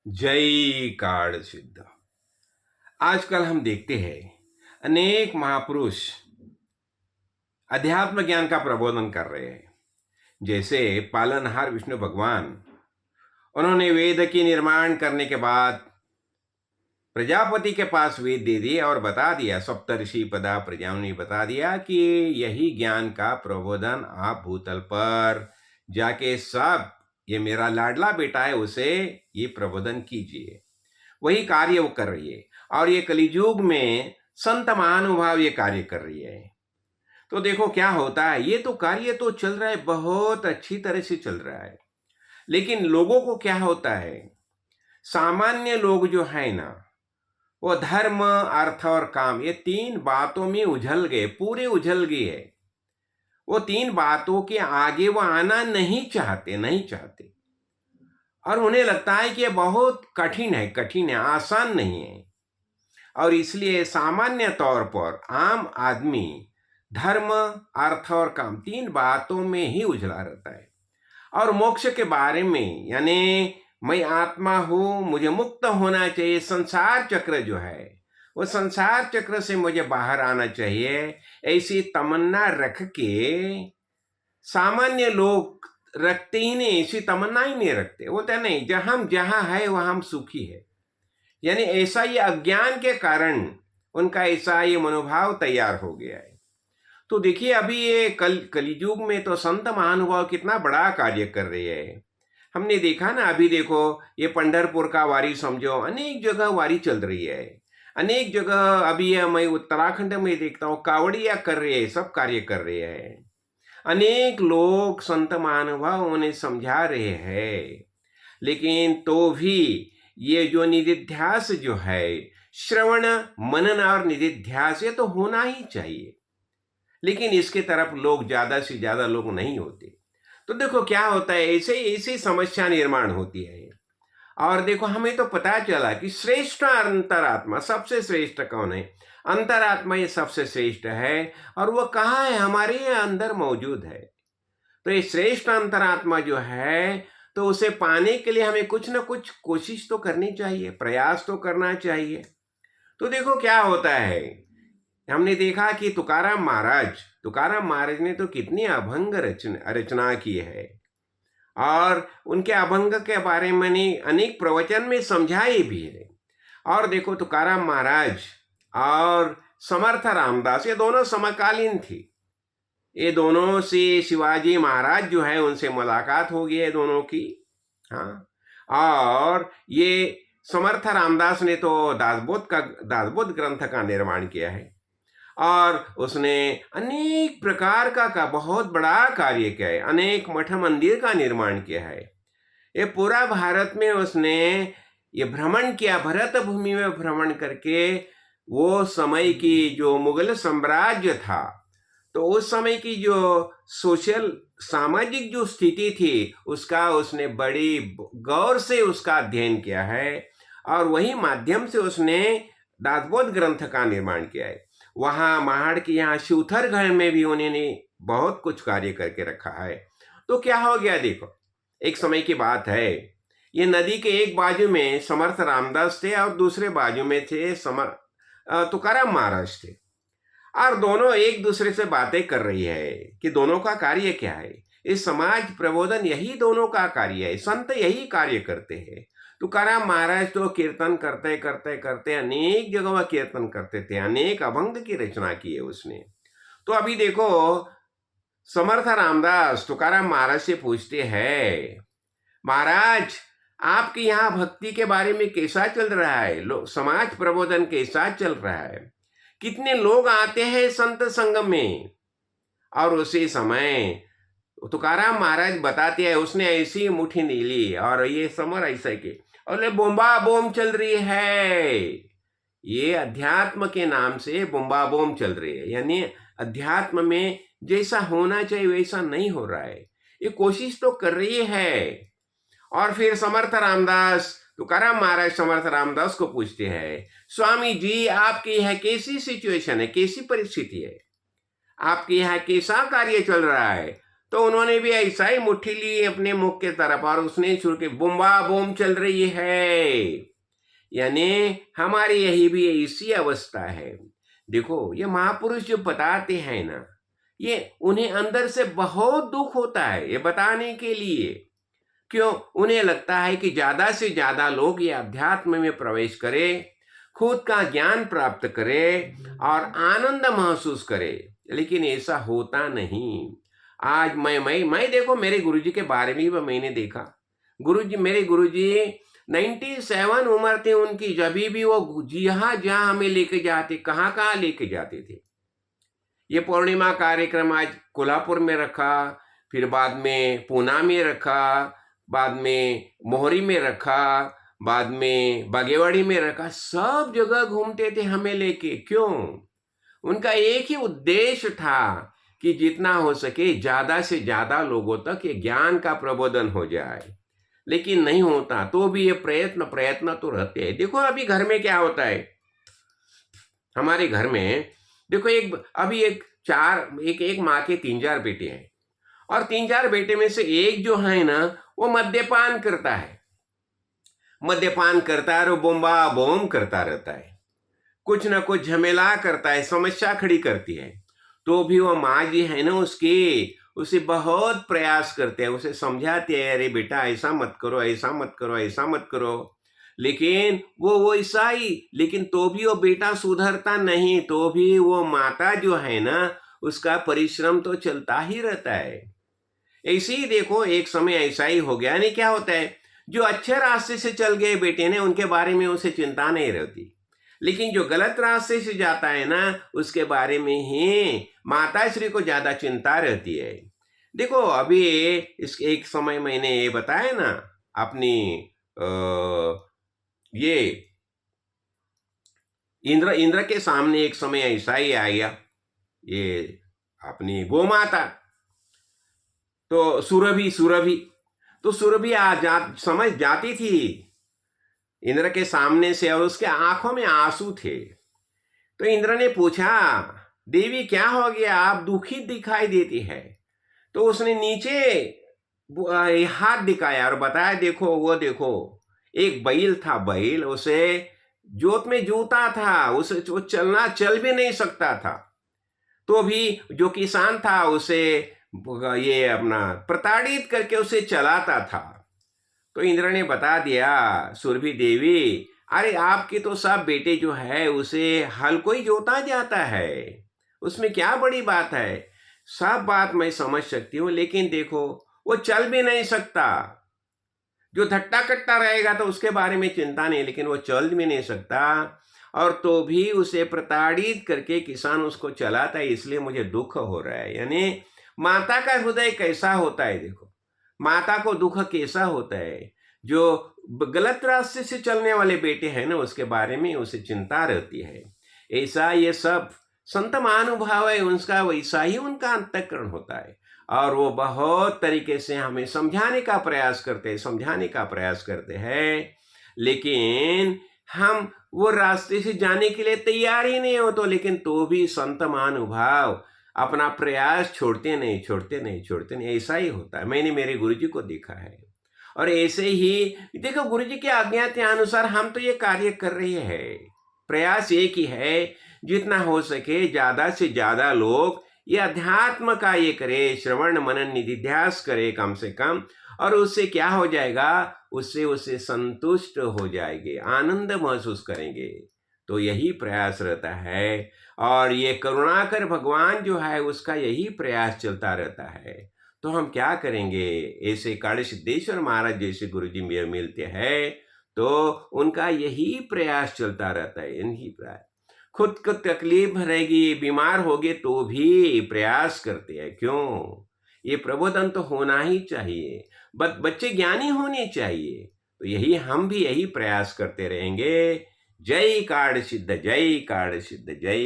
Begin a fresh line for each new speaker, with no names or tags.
जय कार्ड सिद्ध। आजकल हम देखते हैं अनेक महापुरुष अध्यात्म ज्ञान का प्रबोधन कर रहे हैं। जैसे पालनहार विष्णु भगवान, उन्होंने वेद की निर्माण करने के बाद प्रजापति के पास वेद दे दिए और बता दिया, सप्तऋषि पदा प्रजाओं ने बता दिया कि यही ज्ञान का प्रबोधन आप भूतल पर जाके सब, ये मेरा लाडला बेटा है, उसे ये प्रबोधन कीजिए। वही कार्य वो कर रही है और ये कलियुग में संत महानुभाव ये कार्य कर रही है। तो देखो क्या होता है, ये तो कार्य तो चल रहा है, बहुत अच्छी तरह से चल रहा है, लेकिन लोगों को क्या होता है, सामान्य लोग जो है ना, वो धर्म अर्थ और काम ये तीन बातों में उझल गए, पूरे उझल गए है। वो तीन बातों के आगे वो आना नहीं चाहते और उन्हें लगता है कि ये बहुत कठिन है, आसान नहीं है। और इसलिए सामान्य तौर पर आम आदमी धर्म अर्थ और काम तीन बातों में ही उलझा रहता है। और मोक्ष के बारे में, यानी मैं आत्मा हूं, मुझे मुक्त होना चाहिए, संसार चक्र जो है वो संसार चक्र से मुझे बाहर आना चाहिए, ऐसी तमन्ना रख के सामान्य लोग रखते ही नहीं, ऐसी तमन्ना ही नहीं रखते। वो तो नहीं, जहां है वहां हम सुखी है, यानी ऐसा ये अज्ञान के कारण उनका ऐसा ये मनोभाव तैयार हो गया है। तो देखिए अभी ये कलियुग में तो संत महानुभाव कितना बड़ा कार्य कर रहे हैं। हमने देखा ना, अभी देखो ये पंढरपुर का वारी समझो, अनेक जगह वारी चल रही है, अनेक जगह। अभी ये मैं उत्तराखंड में देखता हूँ कावड़िया कर रहे हैं, सब कार्य कर रहे हैं। अनेक लोग संत महानुभाव उन्हें समझा रहे हैं, लेकिन तो भी ये जो निधिध्यास जो है, श्रवण मनन और निधिध्यास, ये तो होना ही चाहिए, लेकिन इसके तरफ लोग ज्यादा से ज्यादा लोग नहीं होते। तो देखो क्या होता है, ऐसे ऐसी समस्या निर्माण होती है। और देखो हमें तो पता चला कि श्रेष्ठ अंतरात्मा, सबसे श्रेष्ठ कौन है? अंतरात्मा ये सबसे श्रेष्ठ है, और वो कहाँ है? हमारे अंदर मौजूद है। तो ये श्रेष्ठ अंतरात्मा जो है, तो उसे पाने के लिए हमें कुछ ना कुछ कोशिश तो करनी चाहिए, प्रयास तो करना चाहिए। तो देखो क्या होता है, हमने देखा कि तुकाराम महाराज ने तो कितनी अभंग रचना की है, और उनके अभंग के बारे में अनेक प्रवचन में समझाए भी है। और देखो तुकाराम महाराज और समर्थ रामदास ये दोनों समकालीन थे। ये दोनों से शिवाजी महाराज जो है उनसे मुलाकात हो गई है दोनों की। हाँ, और ये समर्थ रामदास ने तो दासबोध ग्रंथ का निर्माण किया है, और उसने अनेक प्रकार का बहुत बड़ा कार्य किया है, अनेक मठ मंदिर का निर्माण किया है। ये पूरा भारत में उसने ये भ्रमण किया, भरत भूमि में भ्रमण करके वो समय की जो मुगल साम्राज्य था, तो उस समय की जो सोशल सामाजिक जो स्थिति थी उसका उसने बड़ी गौर से उसका अध्ययन किया है, और वही माध्यम से उसने दासबोध ग्रंथ का निर्माण किया है। वहां महाड़ के यहाँ शिवथरगढ़ में भी उन्होंने बहुत कुछ कार्य करके रखा है। तो क्या हो गया देखो, एक समय की बात है, ये नदी के एक बाजू में समर्थ रामदास थे और दूसरे बाजू में थे तुकाराम महाराज थे, और दोनों एक दूसरे से बातें कर रही है कि दोनों का कार्य क्या है। इस समाज प्रबोधन यही दोनों का कार्य है, संत यही कार्य करते हैं। तुकाराम महाराज तो कीर्तन करते करते करते अनेक जगह कीर्तन करते थे, अनेक अभंग की रचना की है उसने। तो अभी देखो समर्थ रामदास तुकाराम महाराज से पूछते हैं, महाराज आपके यहाँ भक्ति के बारे में कैसा चल रहा है, समाज प्रबोधन कैसा चल रहा है, कितने लोग आते हैं संत संगम में? और उसी समय तुकाराम महाराज बताते हैं, उसने ऐसी मुट्ठी नहीं ली और ये समर ऐसा के, और बोम्बा बोम चल रही है, ये अध्यात्म के नाम से बोम्बा बोम चल रही है, यानी अध्यात्म में जैसा होना चाहिए वैसा नहीं हो रहा है। ये कोशिश तो कर रही है। और फिर समर्थ रामदास, तुकाराम महाराज समर्थ रामदास को पूछते हैं, स्वामी जी आपके यहाँ कैसी सिचुएशन है, कैसी परिस्थिति है, आपके यहाँ कैसा कार्य चल रहा है? तो उन्होंने भी ऐसा ही मुट्ठी ली अपने मुख के तरफ और उसने शुरू की, बुम्बा बूम चल रही है। यानी हमारी यही भी ऐसी अवस्था है। देखो ये महापुरुष जो बताते हैं ना, ये उन्हें अंदर से बहुत दुख होता है ये बताने के लिए। क्यों? उन्हें लगता है कि ज्यादा से ज्यादा लोग ये अध्यात्म में प्रवेश करें, खुद का ज्ञान प्राप्त करें और आनंद महसूस करें, लेकिन ऐसा होता नहीं। आज मैं देखो, मेरे गुरुजी के बारे में भी मैंने देखा। मेरे गुरुजी 97 उम्र थे उनकी, जब भी वो जहाँ जहाँ हमें लेके जाते, कहाँ कहाँ लेके जाते थे। ये पूर्णिमा कार्यक्रम आज कोल्हापुर में रखा, फिर बाद में पूना में रखा, बाद में मोहरी में रखा, बाद में बागेवाड़ी में रखा, सब जगह घूमते थे हमें लेके। क्यों? उनका एक ही उद्देश्य था कि जितना हो सके ज्यादा से ज्यादा लोगों तक ये ज्ञान का प्रबोधन हो जाए। लेकिन नहीं होता, तो भी ये प्रयत्न तो रहते हैं। देखो अभी घर में क्या होता है, हमारे घर में देखो, एक माँ के 3-4 बेटे हैं, और 3-4 बेटे में से एक जो है ना, वो मद्यपान करता है और वो बोम्बा बोम करता रहता है, कुछ ना कुछ झमेला करता है, समस्या खड़ी करती है। तो भी वो माँ जी है ना, उसे बहुत प्रयास करते हैं, उसे समझाते हैं, अरे बेटा ऐसा मत करो, ऐसा मत करो, ऐसा मत करो। लेकिन वो ऐसा ही, लेकिन तो भी वो बेटा सुधरता नहीं। तो भी वो माता जो है ना, उसका परिश्रम तो चलता ही रहता है। ऐसे ही देखो, एक समय ऐसा ही हो गया। नहीं, क्या होता है, जो अच्छे रास्ते से चल गए बेटे ने, उनके बारे में उसे चिंता नहीं रहती, लेकिन जो गलत रास्ते से जाता है ना, उसके बारे में ही माता श्री को ज्यादा चिंता रहती है। देखो अभी इस एक समय मैंने ये बताया ना, अपनी ये इंद्र के सामने एक समय ऐसा ही आया, ये अपनी गो माता, तो सुरभि तो सुरभि समझ जाती थी इंद्र के सामने से, और उसके आंखों में आंसू थे। तो इंद्र ने पूछा, देवी क्या हो गया, आप दुखी दिखाई देती है। तो उसने नीचे हाथ दिखाया और बताया, देखो वो देखो, एक बैल था, बैल उसे जोत में जूता था, उसे वो चल भी नहीं सकता था। तो भी जो किसान था उसे ये अपना प्रताड़ित करके उसे चलाता था। तो इंद्र ने बता दिया, सुरभि देवी, अरे आपके तो सब बेटे जो है उसे हल को ही जोता जाता है, उसमें क्या बड़ी बात है। सब बात मैं समझ सकती हूँ, लेकिन देखो वो चल भी नहीं सकता। जो धट्टा कट्टा रहेगा तो उसके बारे में चिंता नहीं, लेकिन वो चल भी नहीं सकता, और तो भी उसे प्रताड़ित करके किसान उसको चलाता है, इसलिए मुझे दुख हो रहा है। यानी माता का हृदय कैसा होता है, देखो माता को दुख कैसा होता है। जो गलत रास्ते से चलने वाले बेटे हैं ना, उसके बारे में उसे चिंता रहती है। ऐसा ये सब संत महानुभाव है, उनका वैसा ही उनका अंतःकरण होता है, और वो बहुत तरीके से हमें समझाने का प्रयास करते हैं, लेकिन हम वो रास्ते से जाने के लिए तैयार ही नहीं हो। तो लेकिन तो भी संत महानुभाव अपना प्रयास छोड़ते नहीं। ऐसा ही होता है, मैंने मेरे गुरुजी को देखा है। और ऐसे ही देखो, गुरुजी के आज्ञा के अनुसार हम तो ये कार्य कर रहे हैं। प्रयास एक ही है, जितना हो सके ज्यादा से ज्यादा लोग ये अध्यात्म का ये करे, श्रवण मनन निधिध्यास करे कम से कम, और उससे क्या हो जाएगा, उससे संतुष्ट हो जाएंगे, आनंद महसूस करेंगे। तो यही प्रयास रहता है, और ये करुणाकर भगवान जो है उसका यही प्रयास चलता रहता है। तो हम क्या करेंगे, ऐसे काले सिद्धेश्वर महाराज जैसे गुरुजी मिलते हैं तो उनका यही प्रयास चलता रहता है। इन्हीं प्रयास, खुद को तकलीफ रहेगी, बीमार होगे तो भी प्रयास करते हैं। क्यों? ये प्रबोधन तो होना ही चाहिए, बच्चे ज्ञानी होने चाहिए। तो यही हम भी यही प्रयास करते रहेंगे। जय कार्ड सिद्ध, जय कार्ड सिद्ध, जय।